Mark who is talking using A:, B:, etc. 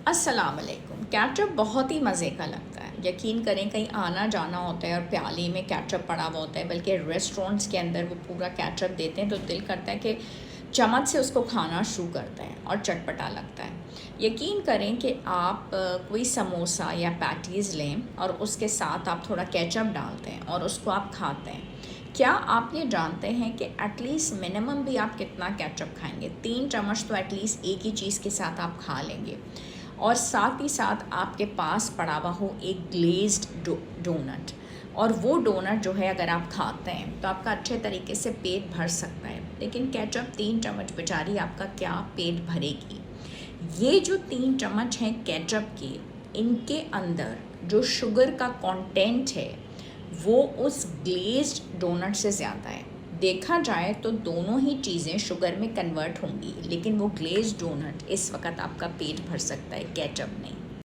A: अस्सलाम वालेकुम। केचप बहुत ही मज़े का लगता है। यकीन करें कहीं आना जाना होता है और प्याली में केचप पड़ा हुआ होता है, बल्कि रेस्टोरेंट्स के अंदर वो पूरा केचप देते हैं तो दिल करता है कि चम्मच से उसको खाना शुरू करते हैं और चटपटा लगता है। यकीन करें कि आप कोई समोसा या पैटीज़ लें और उसके साथ आप थोड़ा केचप डालते हैं और उसको आप खाते हैं। क्या आप ये जानते हैं कि एटलीस्ट मिनिमम भी आप कितना केचप खाएंगे? 3 चम्मच तो एटलीस्ट एक ही चीज़ के साथ आप खा लेंगे। और साथ ही साथ आपके पास पड़ा हुआ हो एक ग्लेज्ड डोनट, और वो डोनट जो है अगर आप खाते हैं तो आपका अच्छे तरीके से पेट भर सकता है। लेकिन केचप 3 चम्मच बेचारी आपका क्या पेट भरेगी। ये जो 3 चम्मच हैं केचप के, इनके अंदर जो शुगर का कंटेंट है वो उस ग्लेज्ड डोनट से ज़्यादा है। देखा जाए तो दोनों ही चीज़ें शुगर में कन्वर्ट होंगी, लेकिन वो ग्लेज्ड डोनट इस वक्त आपका पेट भर सकता है, केचप नहीं।